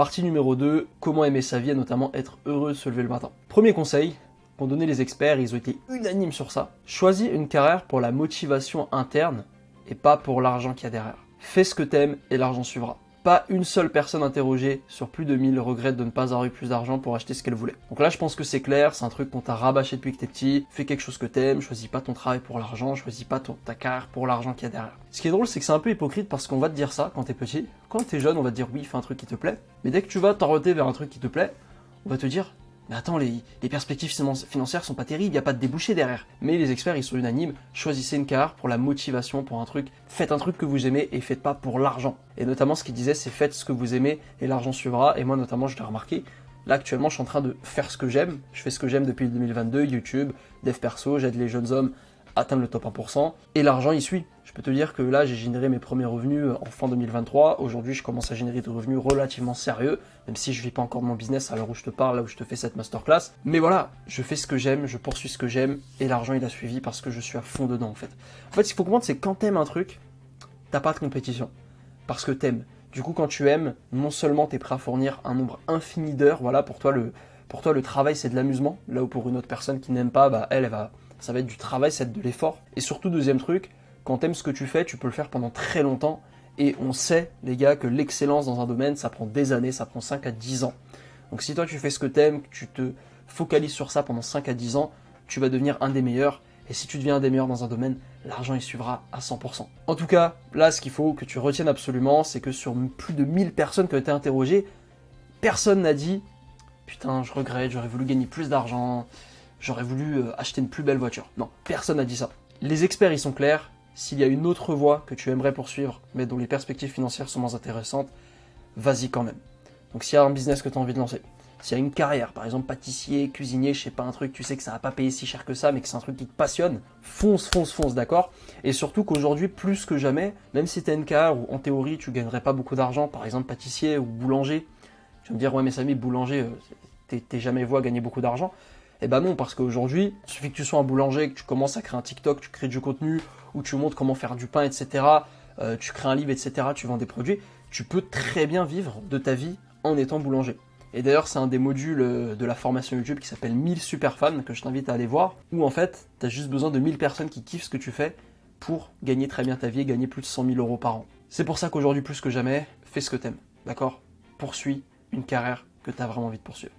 Partie numéro 2, comment aimer sa vie et notamment être heureux de se lever le matin. Premier conseil qu'ont donné les experts, ils ont été unanimes sur ça. Choisis une carrière pour la motivation interne et pas pour l'argent qu'il y a derrière. Fais ce que t'aimes et l'argent suivra. Pas une seule personne interrogée sur plus de 1000 regrette de ne pas avoir eu plus d'argent pour acheter ce qu'elle voulait. Donc là, je pense que c'est clair, c'est un truc qu'on t'a rabâché depuis que t'es petit. Fais quelque chose que t'aimes, choisis pas ton travail pour l'argent, choisis pas ta carrière pour l'argent qu'il y a derrière. Ce qui est drôle, c'est que c'est un peu hypocrite parce qu'on va te dire ça quand t'es petit. Quand t'es jeune, on va te dire oui, fais un truc qui te plaît. Mais dès que tu vas t'orienter vers un truc qui te plaît, on va te dire mais attends, les perspectives financières sont pas terribles, il n'y a pas de débouché derrière. Mais les experts, ils sont unanimes, choisissez une carrière pour la motivation, pour un truc, faites un truc que vous aimez et faites pas pour l'argent. Et notamment, ce qu'ils disaient, c'est faites ce que vous aimez et l'argent suivra. Et moi, notamment, je l'ai remarqué, là, actuellement, je suis en train de faire ce que j'aime. Je fais ce que j'aime depuis 2022, YouTube, dev perso, j'aide les jeunes hommes à atteindre le top 1%. Et l'argent, il suit. Je peux te dire que là, j'ai généré mes premiers revenus en fin 2023. Aujourd'hui, je commence à générer des revenus relativement sérieux, même si je ne vis pas encore de mon business à l'heure où je te parle, là où je te fais cette masterclass. Mais voilà, je fais ce que j'aime, je poursuis ce que j'aime, et l'argent, il a suivi parce que je suis à fond dedans, en fait. En fait, ce qu'il faut comprendre, c'est que quand t'aimes un truc, t'as pas de compétition. Parce que t'aimes. Du coup, quand tu aimes, non seulement t'es prêt à fournir un nombre infini d'heures, voilà, pour toi, le travail, c'est de l'amusement. Là où pour une autre personne qui n'aime pas, bah, ça va être du travail, ça va être de l'effort. Et surtout, deuxième truc, quand t'aimes ce que tu fais, tu peux le faire pendant très longtemps. Et on sait, les gars, que l'excellence dans un domaine, ça prend des années, ça prend 5 à 10 ans. Donc si toi tu fais ce que t'aimes, que tu te focalises sur ça pendant 5 à 10 ans, tu vas devenir un des meilleurs. Et si tu deviens un des meilleurs dans un domaine, l'argent il suivra à 100%. En tout cas, là, ce qu'il faut que tu retiennes absolument, c'est que sur plus de 1000 personnes qui ont été interrogées, personne n'a dit « Putain, je regrette, j'aurais voulu gagner plus d'argent, j'aurais voulu acheter une plus belle voiture. » Non, personne n'a dit ça. Les experts, ils sont clairs. S'il y a une autre voie que tu aimerais poursuivre, mais dont les perspectives financières sont moins intéressantes, vas-y quand même. Donc s'il y a un business que tu as envie de lancer, s'il y a une carrière, par exemple pâtissier, cuisinier, je sais pas, un truc, tu sais que ça va pas payer si cher que ça, mais que c'est un truc qui te passionne, fonce, d'accord? Et surtout qu'aujourd'hui, plus que jamais, même si tu as une carrière où en théorie tu gagnerais pas beaucoup d'argent, par exemple pâtissier ou boulanger, tu vas me dire, ouais mais Samy, boulanger, t'es jamais vu à gagner beaucoup d'argent. Eh ben non, parce qu'aujourd'hui, il suffit que tu sois un boulanger, que tu commences à créer un TikTok, tu crées du contenu, où tu montres comment faire du pain, etc. Tu crées un livre, etc. Tu vends des produits. Tu peux très bien vivre de ta vie en étant boulanger. Et d'ailleurs, c'est un des modules de la formation YouTube qui s'appelle 1000 super fans, que je t'invite à aller voir, où en fait, tu as juste besoin de 1000 personnes qui kiffent ce que tu fais pour gagner très bien ta vie et gagner plus de 100 000 euros par an. C'est pour ça qu'aujourd'hui, plus que jamais, fais ce que t'aimes, d'accord? Poursuis une carrière que tu as vraiment envie de poursuivre.